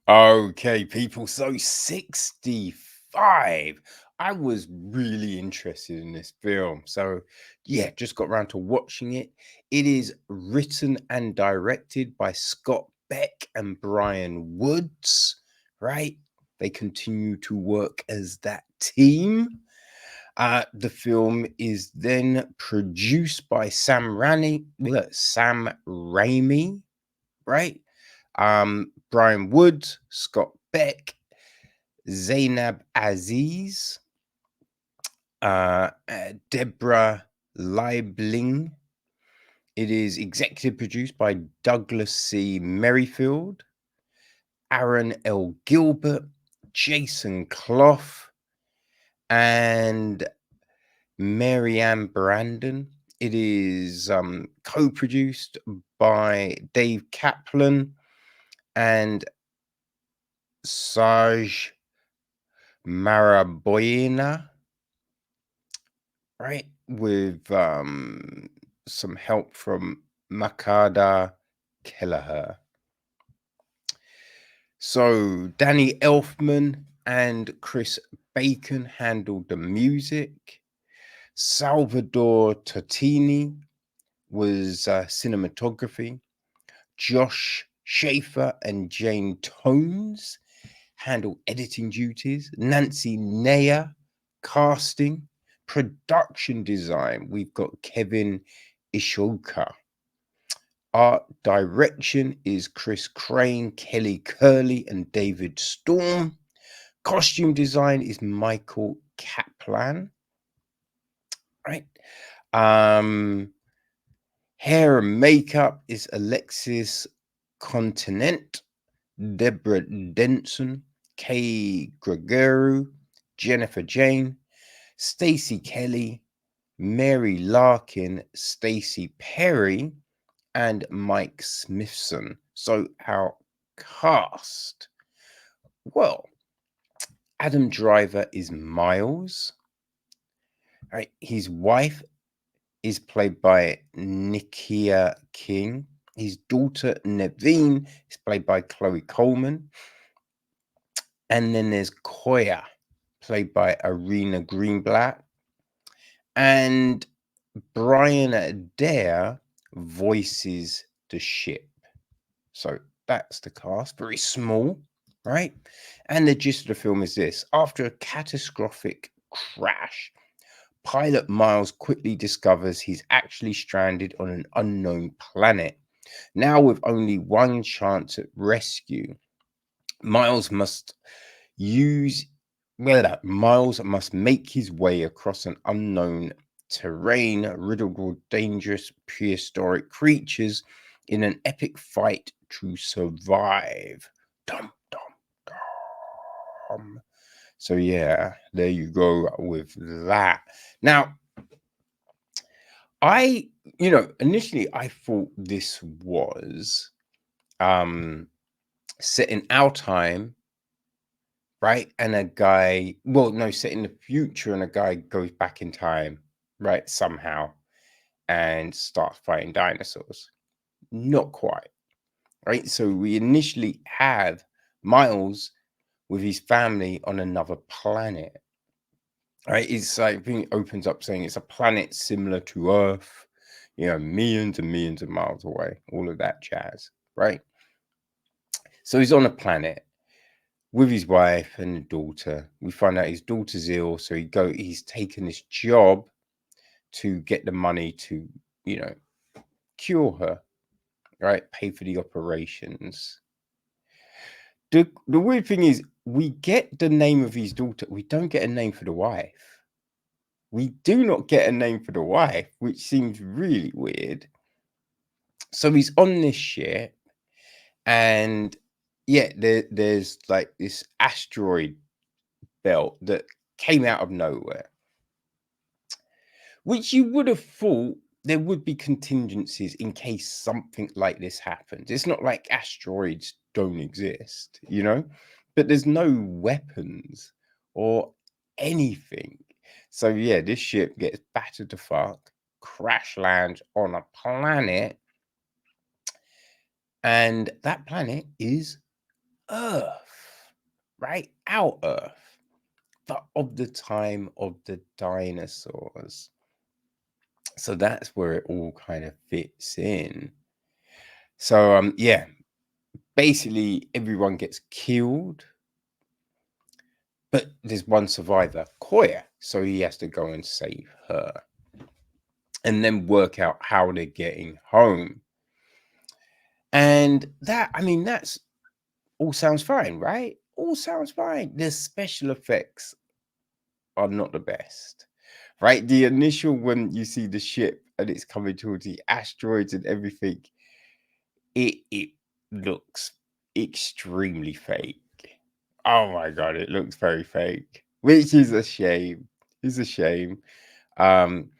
Okay, people. So 65. I was really interested in this film. So, yeah, just got around to watching it. It is written and directed by Scott Beck and Bryan Woods, right? They continue to work as that team. The film is then produced by Sam Raimi, right? Brian Woods, Scott Beck, Zainab Aziz, Deborah Leibling. It is executive produced by Douglas C. Merrifield, Aaron L. Gilbert, Jason Clough, and Marianne Brandon. It is co-produced by Dave Kaplan and Saj Maraboyena, right? With some help from Makada Kelleher. So Danny Elfman and Chris Bacon handled the music. Salvador Totini was cinematography. Josh Schaefer and Jane Tones handle editing duties. Nancy Nayer, casting. Production design, we've got Kevin Ishoka. Art direction is Chris Crane, Kelly Curley, and David Storm. Costume design is Michael Kaplan. Right. Hair and makeup is Alexis Continent, Deborah Denson, Kay Gregory, Jennifer Jane, Stacey Kelly, Mary Larkin, Stacey Perry, and Mike Smithson. So our cast. Well, Adam Driver is Miles. Right, his wife is played by Nikia King. His daughter Naveen is played by Chloe Coleman. And then there's Koya, played by Ariana Greenblatt. And Brian Adair voices the ship. So that's the cast. Very small, right? And the gist of the film is this. After a catastrophic crash, pilot Miles quickly discovers he's actually stranded on an unknown planet. Now, with only one chance at rescue, Miles must make his way across an unknown terrain riddled with dangerous prehistoric creatures in an epic fight to survive. Dum dum dum. So yeah, there you go with that. Now, initially I thought this was set in our time, right? And a guy, set in the future, and a guy goes back in time, right? Somehow, and starts fighting dinosaurs. Not quite, right? So we initially have Miles with his family on another planet, right? It's like, I think it opens up saying it's a planet similar to Earth, millions and millions of miles away, all of that jazz, right? So he's on a planet with his wife and a daughter. We find out his daughter's ill, so he's taken this job to get the money to, cure her, right? Pay for the operations. The weird thing is, we get the name of his daughter. We don't get a name for the wife. We do not get a name for the wife, which seems really weird. So he's on this ship, and there's like this asteroid belt that came out of nowhere, which you would have thought there would be contingencies in case something like this happens. It's not like asteroids don't exist, but there's no weapons or anything. So yeah, this ship gets battered to fuck, crash lands on a planet, and that planet is Earth, right? Our Earth, but of the time of the dinosaurs. So that's where it all kind of fits in. So yeah, basically everyone gets killed, but there's one survivor, Koya, so he has to go and save her and then work out how they're getting home. And that, I mean, that's all sounds fine, right? All sounds fine. The special effects are not the best, right? The initial when you see the ship and it's coming towards the asteroids and everything, it looks extremely fake. Oh my god, it looks very fake, which is a shame. It's a shame. Um,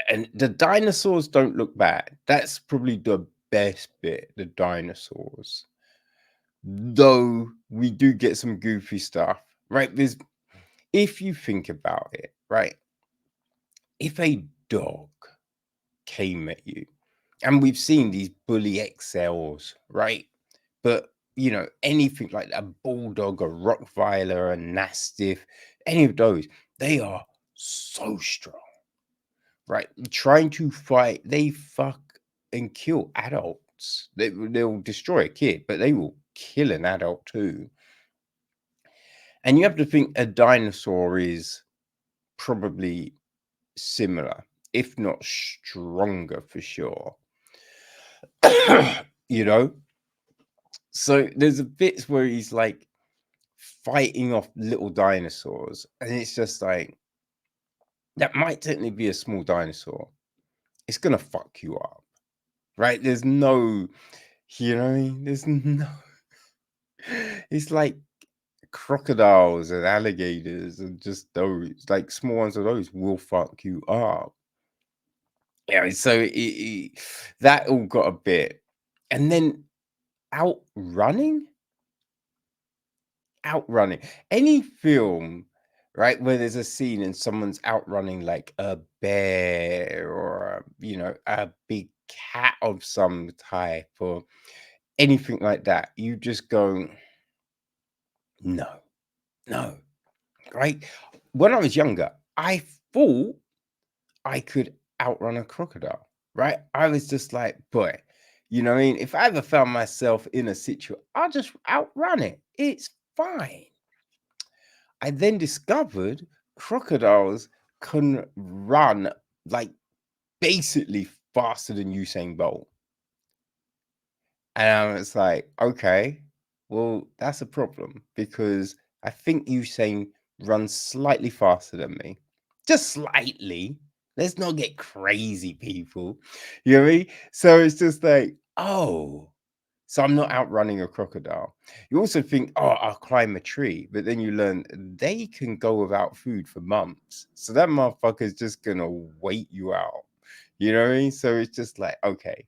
and the dinosaurs don't look bad. That's probably the best bit. The dinosaurs, though, we do get some goofy stuff, right? There's if you think about it, right? If a dog came at you, and we've seen these bully XLs, right? But anything like a bulldog, a Rottweiler, a Mastiff, any of those, they are so strong, right? Trying to fight, they fuck and kill adults. They'll destroy a kid, but they will kill an adult too. And you have to think a dinosaur is probably similar, if not stronger for sure. you know? So there's a bits where he's like fighting off little dinosaurs, and it's just like that might technically be a small dinosaur. It's gonna fuck you up, right? There's no, what I mean? There's no. It's like crocodiles and alligators and just those like small ones of those will fuck you up. Yeah, so that all got a bit, and then outrunning, outrunning any film, right, where there's a scene and someone's outrunning like a bear or a big cat of some type or anything like that. You just go, no, no, right? When I was younger, I thought I could outrun a crocodile, right? I was just like, boy, what I mean? If I ever found myself in a situation, I'll just outrun it. It's fine. I then discovered crocodiles can run like basically faster than Usain Bolt. And I was like, okay, well, that's a problem because I think Usain runs slightly faster than me. Just slightly. Let's not get crazy, people. You know what I mean? So it's just like, oh, so I'm not outrunning a crocodile. You also think, oh, I'll climb a tree, but then you learn they can go without food for months. So that motherfucker's just gonna wait you out. You know what I mean? So it's just like, okay,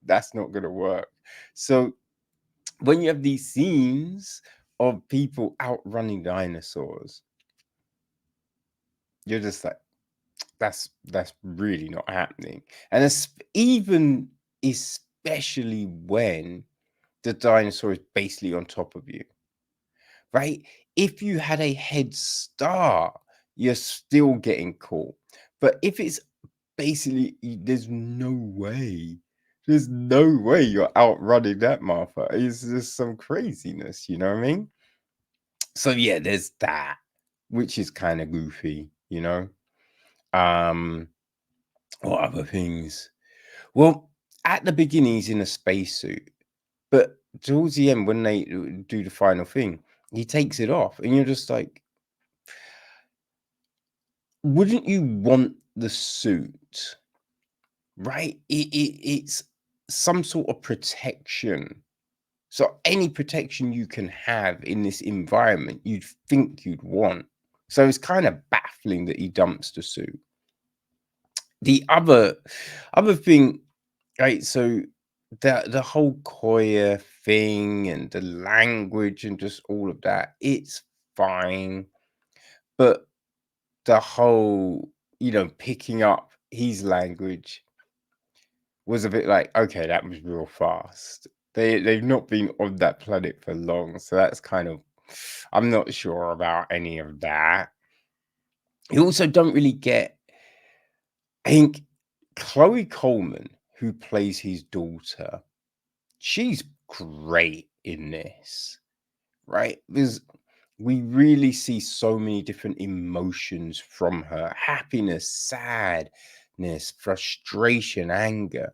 that's not gonna work. So when you have these scenes of people outrunning dinosaurs, you're just like, that's really not happening. And it's even especially when the dinosaur is basically on top of you, right? If you had a head start, you're still getting caught. But if it's basically, there's no way. There's no way you're outrunning that motherfucker. It's just some craziness, you know what I mean? So yeah, there's that, which is kind of goofy. Um, what other things? Well, at the beginning, he's in a spacesuit. But towards the end, when they do the final thing, he takes it off, and you're just like, wouldn't you want the suit, right? It's some sort of protection. So any protection you can have in this environment, you'd think you'd want. So it's kind of baffling that he dumps the suit. The other thing, right? So the whole Koya thing and the language and just all of that, it's fine. But the whole, picking up his language was a bit like, okay, that was real fast. They've not been on that planet for long, so that's kind of I'm not sure about any of that. You also don't really get I think Chloe Coleman, who plays his daughter, she's great in this, right? Because we really see so many different emotions from her: happiness, sadness, frustration, anger,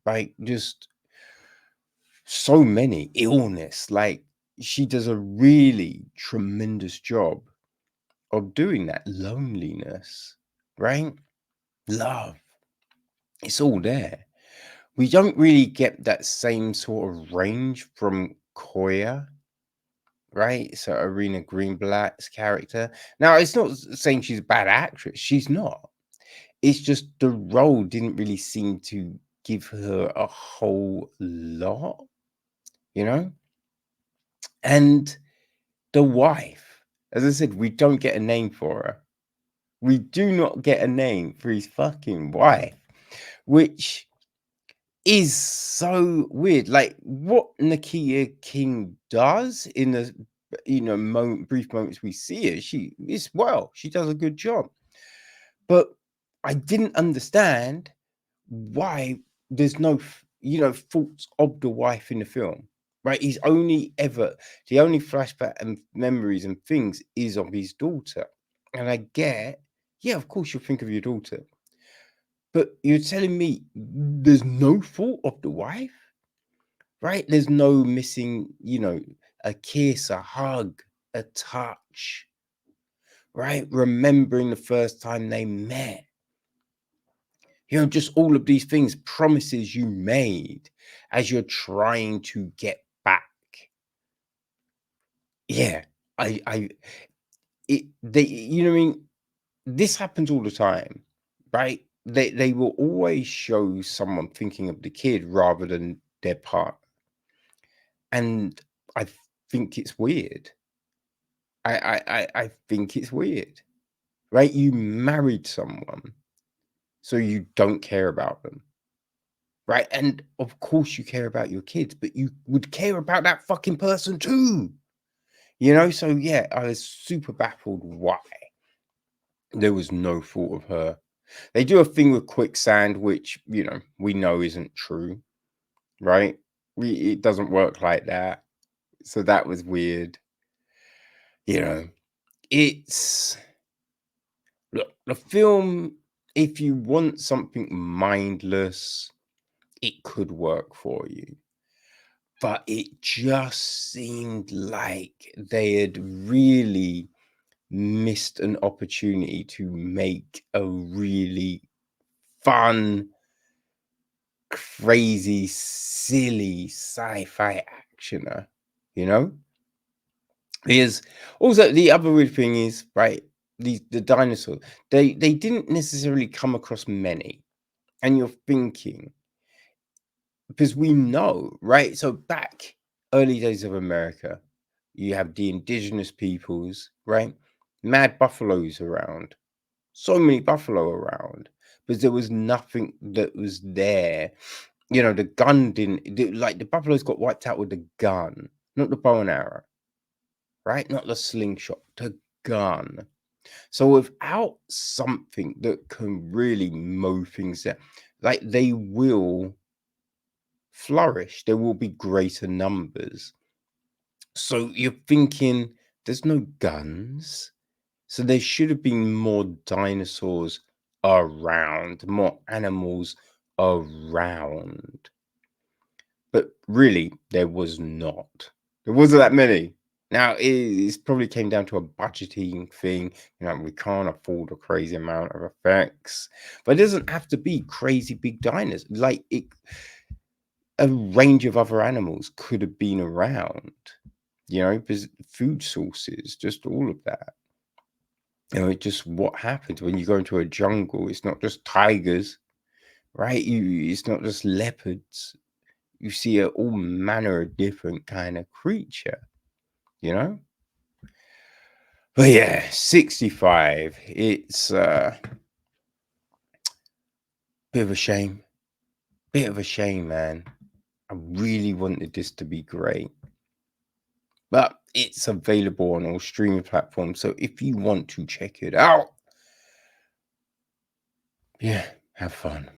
like just so many, illness. Like, she does a really tremendous job of doing that. Loneliness, right? Love, it's all there. We don't really get that same sort of range from Koya, right? So Ariana Greenblatt's character. Now, it's not saying she's a bad actress. She's not. It's just the role didn't really seem to give her a whole lot, you know? And the wife, as I said, we don't get a name for her. We do not get a name for his fucking wife, which is so weird. Like, what Nakia King does in the brief moments we see her, she does a good job. But I didn't understand why there's no thoughts of the wife in the film, right? The only flashback and memories and things is of his daughter. And I get, yeah, of course you'll think of your daughter, but you're telling me there's no thought of the wife, right? There's no missing, a kiss, a hug, a touch, right? Remembering the first time they met. Just all of these things, promises you made as you're trying to get back. Yeah, you know what I mean? This happens all the time, right? They will always show someone thinking of the kid rather than their part. And I think it's weird. I think it's weird, right? You married someone, so you don't care about them. Right? And of course you care about your kids, but you would care about that fucking person too. So yeah, I was super baffled why there was no thought of her. They do a thing with quicksand, which, we know isn't true, right? It doesn't work like that. So that was weird. It's look, the film, if you want something mindless, it could work for you. But it just seemed like they had really missed an opportunity to make a really fun, crazy, silly sci-fi actioner, you know? Because also the other weird thing is, right, the dinosaurs, they didn't necessarily come across many. And you're thinking, because we know, right? So back early days of America, you have the indigenous peoples, right? Mad buffaloes around, so many buffalo around, because there was nothing that was there. The gun like the buffaloes got wiped out with the gun, not the bow and arrow, right? Not the slingshot, the gun. So without something that can really mow things down, like they will flourish, there will be greater numbers. So you're thinking there's no guns. So there should have been more dinosaurs around, more animals around. But really, there was not. There wasn't that many. Now, it probably came down to a budgeting thing. We can't afford a crazy amount of effects. But it doesn't have to be crazy big dinosaurs. Like, a range of other animals could have been around, because food sources, just all of that. It's just what happens when you go into a jungle. It's not just tigers, right? It's not just leopards. You see all manner of different kind of creature, you know? But yeah, 65. It's bit of a shame. Bit of a shame, man. I really wanted this to be great. But it's available on all streaming platforms. So if you want to check it out, yeah, have fun.